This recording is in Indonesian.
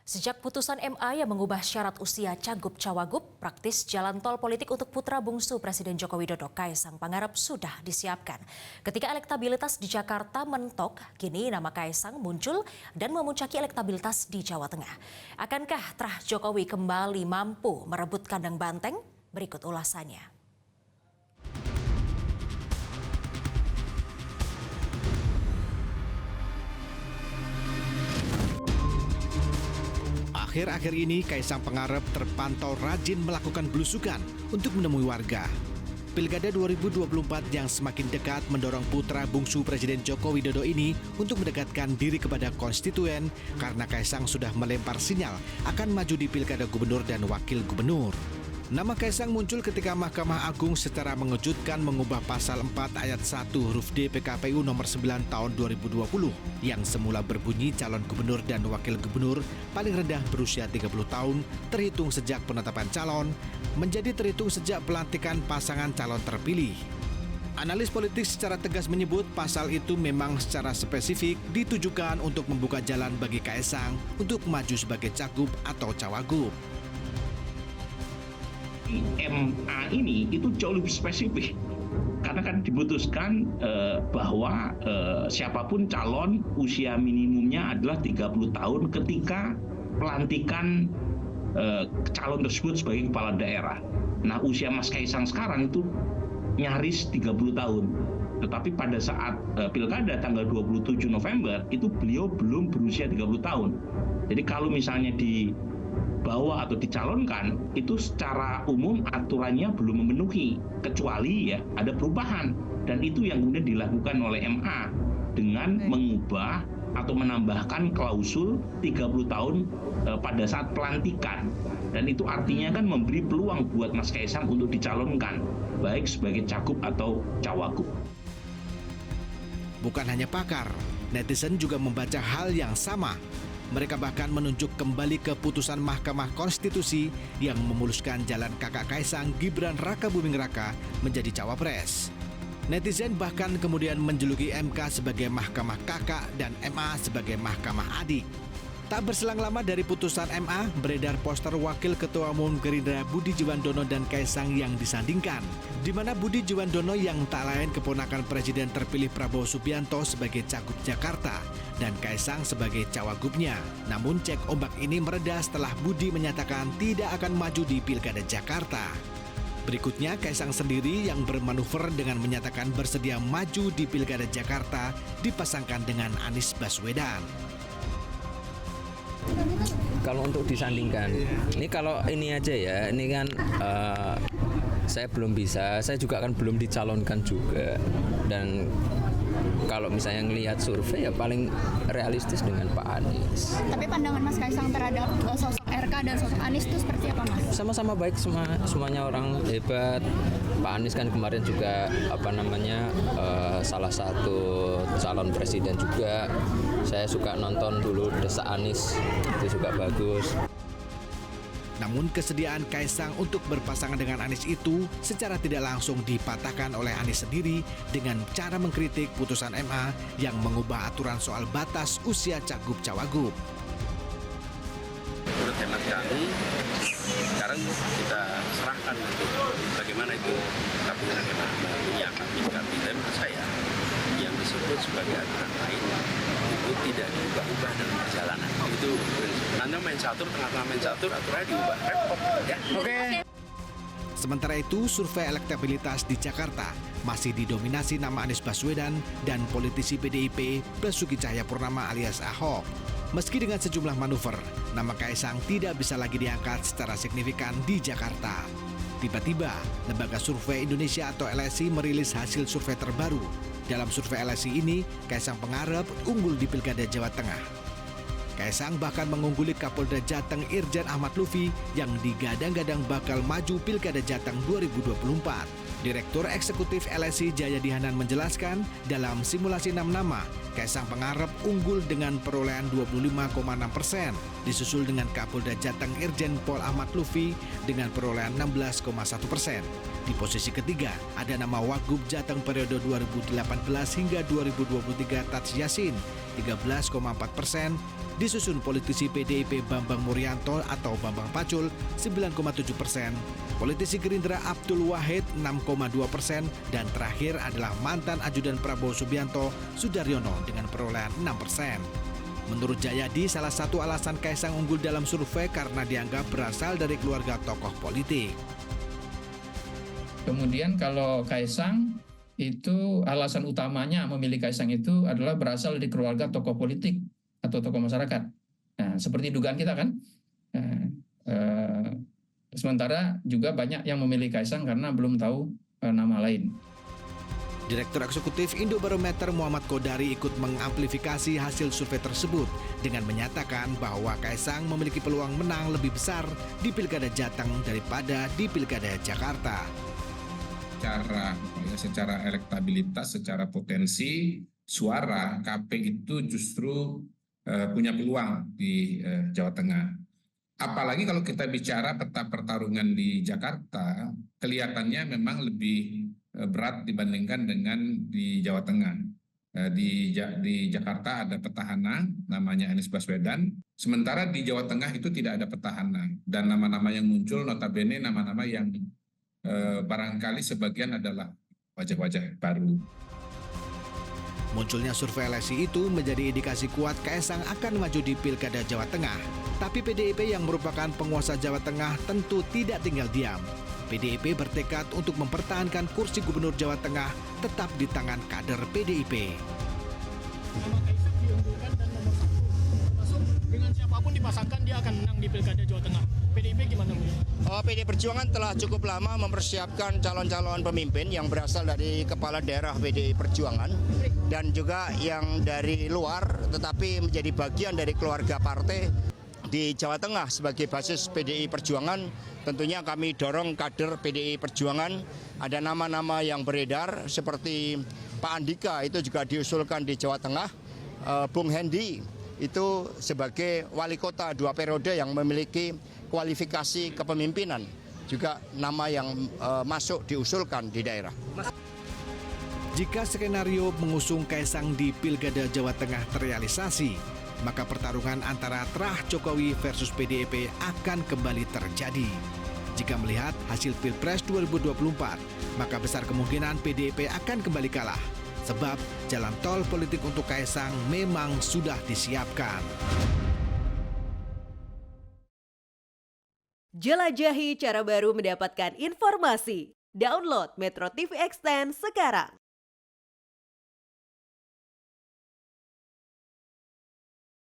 Sejak putusan MA yang mengubah syarat usia Cagup-Cawagup, praktis jalan tol politik untuk putra bungsu Presiden Joko Widodo Kaisang Pangarep sudah disiapkan. Ketika elektabilitas di Jakarta mentok, kini nama Kaisang muncul dan memuncaki elektabilitas di Jawa Tengah. Akankah terah Jokowi kembali mampu merebut kandang banteng? Berikut ulasannya. Akhir-akhir ini Kaisang Pangarep terpantau rajin melakukan belusukan untuk menemui warga. Pilkada 2024 yang semakin dekat mendorong putra bungsu Presiden Joko Widodo ini untuk mendekatkan diri kepada konstituen karena Kaisang sudah melempar sinyal akan maju di Pilkada Gubernur dan Wakil Gubernur. Nama Kaisang muncul ketika Mahkamah Agung secara mengejutkan mengubah pasal 4 ayat 1 huruf D PKPU nomor 9 tahun 2020 yang semula berbunyi calon gubernur dan wakil gubernur paling rendah berusia 30 tahun terhitung sejak penetapan calon menjadi terhitung sejak pelantikan pasangan calon terpilih. Analis politik secara tegas menyebut pasal itu memang secara spesifik ditujukan untuk membuka jalan bagi Kaisang untuk maju sebagai cagup atau cawagup. MA ini itu jauh lebih spesifik karena kan diputuskan bahwa siapapun calon usia minimumnya adalah 30 tahun ketika pelantikan calon tersebut sebagai kepala daerah. Nah, usia Mas Kaisang sekarang itu nyaris 30 tahun. Tetapi pada saat pilkada tanggal 27 November itu beliau belum berusia 30 tahun. Jadi kalau misalnya dibawa atau dicalonkan itu secara umum aturannya belum memenuhi kecuali ya ada perubahan, dan itu yang kemudian dilakukan oleh MA dengan mengubah atau menambahkan klausul 30 tahun pada saat pelantikan, dan itu artinya kan memberi peluang buat Mas Kaisang untuk dicalonkan baik sebagai cagup atau cawagup. Bukan hanya pakar, netizen juga membaca hal yang sama. Mereka bahkan menunjuk kembali keputusan Mahkamah Konstitusi yang memuluskan jalan kakak Kaisang Gibran Rakabuming Raka menjadi cawapres. Netizen bahkan kemudian menjuluki MK sebagai Mahkamah Kakak dan MA sebagai Mahkamah Adik. Tak berselang lama dari putusan MA, beredar poster Wakil Ketua Umum Gerindra Budi Jiwandono dan Kaisang yang disandingkan, di mana Budi Jiwandono yang tak lain keponakan Presiden terpilih Prabowo Subianto sebagai cagup Jakarta dan Kaisang sebagai cawagupnya. Namun cek ombak ini mereda setelah Budi menyatakan tidak akan maju di Pilkada Jakarta. Berikutnya Kaisang sendiri yang bermanuver dengan menyatakan bersedia maju di Pilkada Jakarta dipasangkan dengan Anies Baswedan. Kalau untuk disandingkan, ini kalau ini aja ya, ini kan saya belum bisa, saya juga kan belum dicalonkan juga, dan kalau misalnya ngelihat survei ya paling realistis dengan Pak Anies. Tapi pandangan Mas Kaisang terhadap sosok RK dan sosok Anies itu seperti apa, Mas? Sama-sama baik, semuanya orang hebat. Pak Anies kan kemarin juga salah satu calon presiden juga. Saya suka nonton dulu Desa Anies, itu juga bagus. Namun kesediaan Kaisang untuk berpasangan dengan Anies itu secara tidak langsung dipatahkan oleh Anies sendiri dengan cara mengkritik putusan MA yang mengubah aturan soal batas usia cagup cawagup. Menurut hemat kami, sekarang kita serahkan bagaimana itu kabinet yang kami menurut saya yang disebut sebagai aturan lain itu tidak diubah-ubah dalam perjalanan. Itu nanti main catur, tengah-tengah main catur, aturannya diubah, repot ya. Oke. Sementara itu, survei elektabilitas di Jakarta masih didominasi nama Anies Baswedan dan politisi PDIP Basuki Cahayapurnama alias Ahok. Meski dengan sejumlah manuver, nama Kaisang tidak bisa lagi diangkat secara signifikan di Jakarta. Tiba-tiba, Lembaga Survei Indonesia atau LSI merilis hasil survei terbaru. Dalam survei LSI ini, Kaisang Pangarep unggul di Pilkada Jawa Tengah. Kaisang bahkan mengungguli Kapolda Jateng Irjen Ahmad Lutfi yang digadang-gadang bakal maju Pilkada Jateng 2024. Direktur Eksekutif LSI Jayadi Hanan menjelaskan, dalam simulasi 6 nama, Kaisang Pangarep unggul dengan perolehan 25,6%, disusul dengan Kapolda Jateng Irjen Pol Ahmad Lutfi dengan perolehan 16,1%. Di posisi ketiga ada nama Wagub Jateng periode 2018 hingga 2023 Tats Yassin 13,4%, disusun politisi PDIP Bambang Murianto atau Bambang Pacul 9,7%, politisi Gerindra Abdul Wahid 6,2%, dan terakhir adalah mantan ajudan Prabowo Subianto Sudaryono dengan perolehan 6%. Menurut Jayadi, salah satu alasan Kaisang unggul dalam survei karena dianggap berasal dari keluarga tokoh politik. Kemudian kalau Kaisang itu alasan utamanya memilih Kaisang itu adalah berasal dari keluarga tokoh politik atau tokoh masyarakat. Nah, seperti dugaan kita kan. Sementara juga banyak yang memilih Kaisang karena belum tahu nama lain. Direktur Eksekutif Indobarometer Muhammad Kodari ikut mengamplifikasi hasil survei tersebut dengan menyatakan bahwa Kaisang memiliki peluang menang lebih besar di Pilkada Jateng daripada di Pilkada Jakarta. Secara elektabilitas, secara potensi suara, KP itu justru punya peluang di Jawa Tengah. Apalagi kalau kita bicara peta pertarungan di Jakarta, kelihatannya memang lebih berat dibandingkan dengan di Jawa Tengah. Di Jakarta ada petahana namanya Anies Baswedan, sementara di Jawa Tengah itu tidak ada petahana. Dan nama-nama yang muncul notabene nama-nama yang barangkali sebagian adalah wajah-wajah baru. Munculnya survei LSI itu menjadi indikasi kuat Kaisang akan maju di Pilkada Jawa Tengah. Tapi PDIP yang merupakan penguasa Jawa Tengah tentu tidak tinggal diam. PDIP bertekad untuk mempertahankan kursi Gubernur Jawa Tengah tetap di tangan kader PDIP. Nama Kaisang diunggulkan dan nomor 1, termasuk dengan siapapun dipasangkan dia akan menang di Pilkada Jawa Tengah. PDIP gimana Bu? PDI Perjuangan telah cukup lama mempersiapkan calon-calon pemimpin yang berasal dari kepala daerah PDI Perjuangan dan juga yang dari luar tetapi menjadi bagian dari keluarga partai di Jawa Tengah sebagai basis PDI Perjuangan. Tentunya kami dorong kader PDI Perjuangan. Ada nama-nama yang beredar seperti Pak Andika itu juga diusulkan di Jawa Tengah. Bung Hendi itu sebagai wali kota 2 periode yang memiliki kualifikasi kepemimpinan. Juga nama yang masuk diusulkan di daerah. Jika skenario mengusung Kaisang di Pilkada Jawa Tengah terrealisasi, maka pertarungan antara terah Jokowi versus PDIP akan kembali terjadi. Jika melihat hasil Pilpres 2024, maka besar kemungkinan PDIP akan kembali kalah. Sebab jalan tol politik untuk Kaisang memang sudah disiapkan. Jelajahi cara baru mendapatkan informasi. Download Metro TV Extend sekarang.